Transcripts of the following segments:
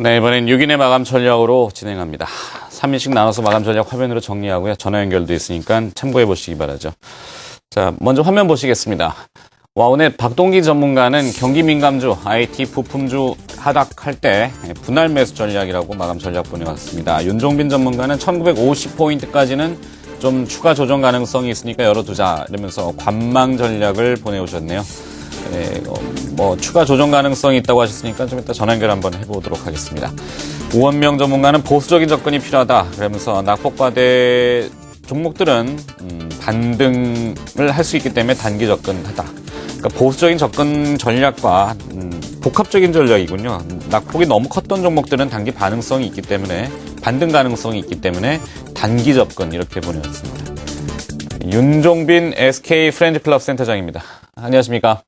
네, 이번엔 6인의 마감 전략으로 진행합니다. 3인씩 나눠서 마감 전략 화면으로 정리하고요. 전화 연결도 있으니까 참고해 보시기 바라죠. 자, 먼저 화면 보시겠습니다. 와운의 박동기 전문가는 경기 민감주, IT 부품주 하락할 때 분할 매수 전략이라고 마감 전략 보내왔습니다. 윤종빈 전문가는 1950포인트까지는 좀 추가 조정 가능성이 있으니까 열어두자 이러면서 관망 전략을 보내오셨네요. 추가 조정 가능성이 있다고 하셨으니까 좀 이따 전화 연결 한번 해보도록 하겠습니다. 우원명 전문가는 보수적인 접근이 필요하다. 그러면서 낙폭과대 종목들은 반등을 할 수 있기 때문에 단기 접근하다. 그러니까 보수적인 접근 전략과 복합적인 전략이군요. 낙폭이 너무 컸던 종목들은 단기 반응성이 있기 때문에 반등 가능성이 있기 때문에 단기 접근 이렇게 보내왔습니다. 윤종빈 SK 프렌즈클럽 센터장입니다. 안녕하십니까?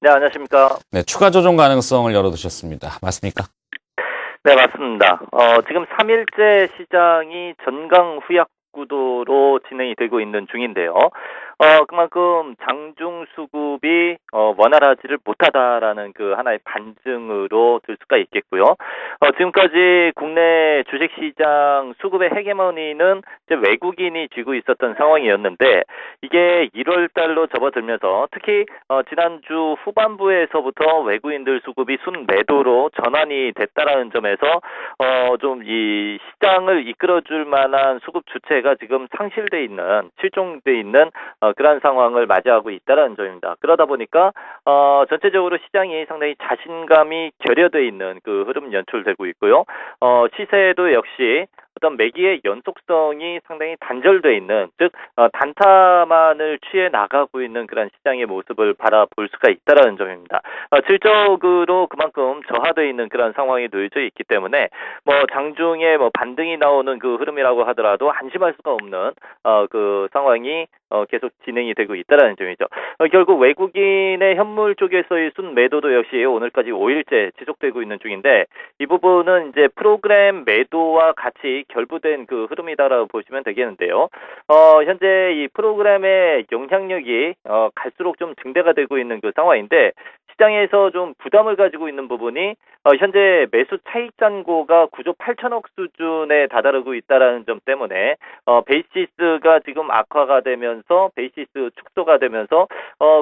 네, 안녕하십니까? 네, 추가 조정 가능성을 열어두셨습니다. 맞습니까? 네, 맞습니다. 지금 3일째 시장이 전강 후약 구도로 진행이 되고 있는 중인데요. 그만큼 장중 수급이 원활하지를 못하다라는 그 하나의 반증으로 들 수가 있겠고요. 지금까지 국내 주식시장 수급의 헤게모니는 이제 외국인이 쥐고 있었던 상황이었는데 이게 1월 달로 접어들면서 특히 지난주 후반부에서부터 외국인들 수급이 순매도로 전환이 됐다라는 점에서 좀 이 시장을 이끌어줄 만한 수급 주체가 지금 상실돼 있는, 실종돼 있는 그런 상황을 맞이하고 있다는 점입니다. 그러다 보니까 전체적으로 시장이 상당히 자신감이 결여돼 있는 그 흐름 연출되고 있고요. 시세도 역시 어떤 매기의 연속성이 상당히 단절돼 있는, 즉 단타만을 취해 나가고 있는 그런 시장의 모습을 바라볼 수가 있다라는 점입니다. 질적으로 그만큼 저하돼 있는 그런 상황이 놓여져 있기 때문에 장중에 반등이 나오는 그 흐름이라고 하더라도 안심할 수가 없는 그 상황이 계속 진행이 되고 있다라는 점이죠. 결국 외국인의 현물 쪽에서의 순매도도 역시 오늘까지 5일째 지속되고 있는 중인데 이 부분은 이제 프로그램 매도와 같이 결부된 그 흐름이다라고 보시면 되겠는데요. 현재 이 프로그램의 영향력이 갈수록 좀 증대가 되고 있는 그 상황인데 시장에서 좀 부담을 가지고 있는 부분이 현재 매수 차익 잔고가 9조 8천억 수준에 다다르고 있다라는 점 때문에 베이시스가 지금 악화가 되면서 베이시스 축소가 되면서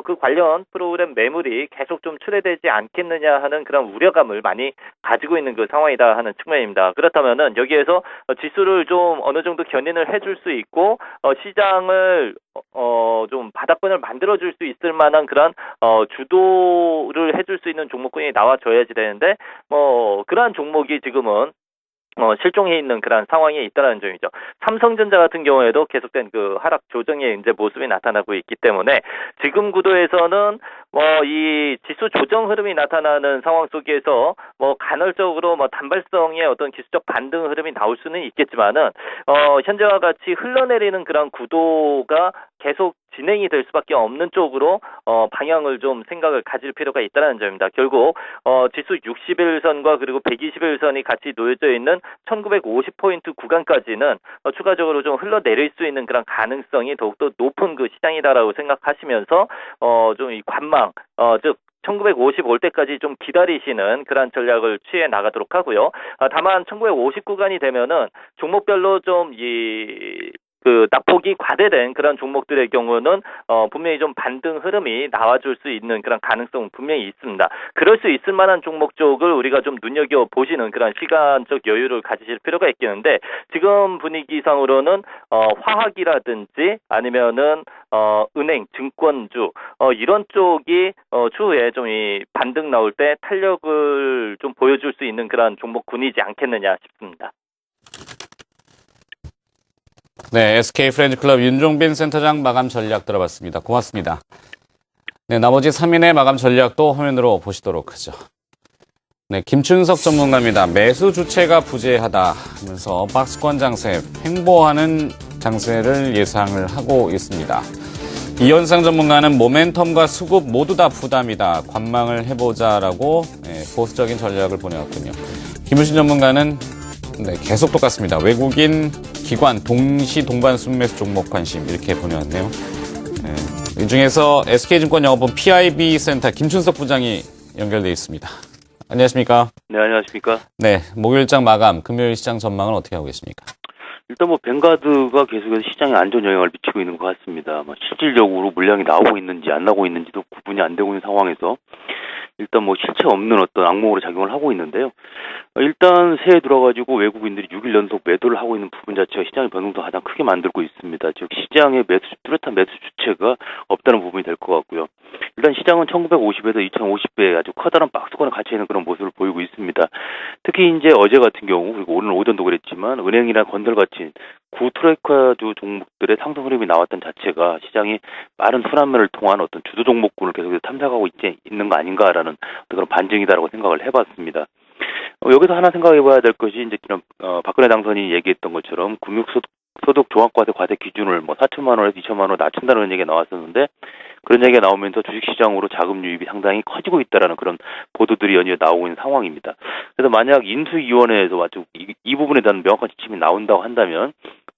그 관련 프로그램 매물이 계속 좀 출회되지 않겠느냐 하는 그런 우려감을 많이 가지고 있는 그 상황이다 하는 측면입니다. 그렇다면은 여기에서 지수를 좀 어느 정도 견인을 해줄 수 있고 시장을 좀 바닥권을 만들어줄 수 있을 만한 그런 주도를 해줄 수 있는 종목군이 나와줘야지 되는데 그러한 종목이 지금은 실종해 있는 그런 상황에 있다는 점이죠. 삼성전자 같은 경우에도 계속된 그 하락 조정의 이제 모습이 나타나고 있기 때문에 지금 구도에서는 이 지수 조정 흐름이 나타나는 상황 속에서 간헐적으로 단발성의 어떤 기술적 반등 흐름이 나올 수는 있겠지만은 현재와 같이 흘러내리는 그런 구도가 계속 진행이 될 수밖에 없는 쪽으로 방향을 좀 생각을 가질 필요가 있다는 점입니다. 결국 지수 60일선과 그리고 120일선이 같이 놓여져 있는 1950포인트 구간까지는 추가적으로 좀 흘러내릴 수 있는 그런 가능성이 더욱더 높은 그 시장이다라고 생각하시면서 좀 이 관망 즉 1950 올 때까지 좀 기다리시는 그런 전략을 취해 나가도록 하고요. 다만 1950 구간이 되면은 종목별로 좀 그 낙폭이 과대된 그런 종목들의 경우는 분명히 좀 반등 흐름이 나와줄 수 있는 그런 가능성은 분명히 있습니다. 그럴 수 있을 만한 종목 쪽을 우리가 좀 눈여겨보시는 그런 시간적 여유를 가지실 필요가 있겠는데 지금 분위기상으로는 화학이라든지 아니면은 은행, 증권주 이런 쪽이 추후에 좀 이 반등 나올 때 탄력을 좀 보여줄 수 있는 그런 종목군이지 않겠느냐 싶습니다. 네, SK 프렌즈클럽 윤종빈 센터장 마감 전략 들어봤습니다. 고맙습니다. 네, 나머지 3인의 마감 전략도 화면으로 보시도록 하죠. 네, 김춘석 전문가입니다. 매수 주체가 부재하다 하면서 박스권 장세, 횡보하는 장세를 예상을 하고 있습니다. 이현상 전문가는 모멘텀과 수급 모두 다 부담이다. 관망을 해보자라고 보수적인 전략을 보내왔군요. 김우신 전문가는 계속 똑같습니다. 외국인 기관 동시 동반 순매수 종목 관심 이렇게 보내왔네요. 이 중에서 SK증권 영업본 PIB 센터 김춘석 부장이 연결돼 있습니다. 안녕하십니까? 네, 안녕하십니까. 네, 목요일장 마감, 금요일 시장 전망은 어떻게 하고 계십니까? 일단 뱅가드가 계속해서 시장에 안 좋은 영향을 미치고 있는 것 같습니다. 실질적으로 물량이 나오고 있는지 안 나오고 있는지도 구분이 안 되고 있는 상황에서 일단 실체 없는 어떤 악몽으로 작용을 하고 있는데요. 일단 새해 들어가지고 외국인들이 6일 연속 매도를 하고 있는 부분 자체가 시장의 변동도 가장 크게 만들고 있습니다. 즉 시장의 뚜렷한 매수 주체가 없다는 부분이 될 것 같고요. 일단 시장은 1950에서 2050배의 아주 커다란 박스권에 갇혀 있는 그런 모습을 보이고 있습니다. 특히 이제 어제 같은 경우 그리고 오늘 오전도 그랬지만 은행이나 건설같이 구트레이커주 종목들의 상승 흐름이 나왔던 자체가 시장이 빠른 순환매를 통한 어떤 주도 종목군을 계속해서 탐색하고 있는 거 아닌가라는 그런 반증이다라고 생각을 해봤습니다. 여기서 하나 생각해봐야 될 것이 이제 박근혜 당선인이 얘기했던 것처럼 금융소득 종합과세 과세 기준을 4천만 원에서 2천만 원 낮춘다는 얘기가 나왔었는데 그런 얘기가 나오면서 주식시장으로 자금 유입이 상당히 커지고 있다라는 그런 보도들이 연이어 나오고 있는 상황입니다. 그래서 만약 인수위원회에서 아주 이 부분에 대한 명확한 지침이 나온다고 한다면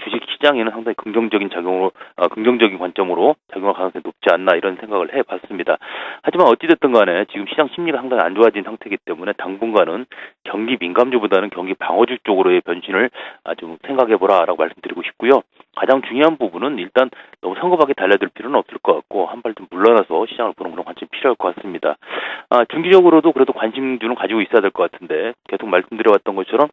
주식시장에는 상당히 긍정적인 관점으로 작용할 가능성이 높지 않나 이런 생각을 해봤습니다. 하지만 어찌됐든 간에 지금 시장 심리가 상당히 안 좋아진 상태이기 때문에 당분간은 경기 민감주보다는 경기 방어주 쪽으로의 변신을 좀 생각해보라라고 말씀드리고 싶고요. 가장 중요한 부분은 일단 너무 성급하게 달려들 필요는 없을 것 같고 한 발 좀 물러나서 시장을 보는 그런 관점이 필요할 것 같습니다. 중기적으로도 그래도 관심주는 가지고 있어야 될 것 같은데 계속 말씀드려왔던 것처럼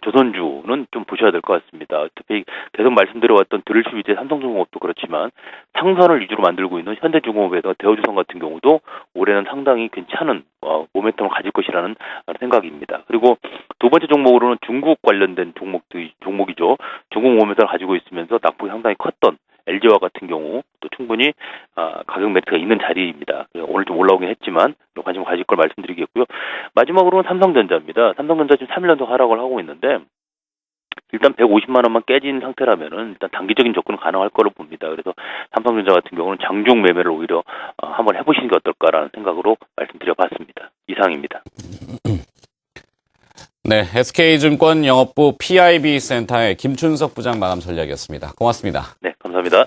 조선주는 좀 보셔야 될 것 같습니다. 특히 계속 말씀드려왔던 드릴슈 위주의 삼성중공업도 그렇지만 상선을 위주로 만들고 있는 현대중공업에서 대우조선 같은 경우도 올해는 상당히 괜찮은 모멘텀을 가질 것이라는 생각입니다. 그리고 두 번째 종목으로는 중국 관련된 종목이죠. 중국 모멘텀을 가지고 있으면서 낙폭이 상당히 컸던 LG와 같은 경우 또 충분히 가격 매트가 있는 자리입니다. 오늘 좀 올라오긴 했지만 관심 가질 걸 말씀드리겠고요. 마지막으로는 삼성전자입니다. 삼성전자 지금 3일 연속 하락을 하고 있는데 일단 150만 원만 깨진 상태라면은 일단 단기적인 접근은 가능할 거로 봅니다. 그래서 삼성전자 같은 경우는 장중 매매를 오히려 한번 해보시는 게 어떨까라는 생각으로 말씀드려봤습니다. 이상입니다. 네, SK증권 영업부 PIB 센터의 김춘석 부장 마감 전략이었습니다. 고맙습니다. 네, 감사합니다.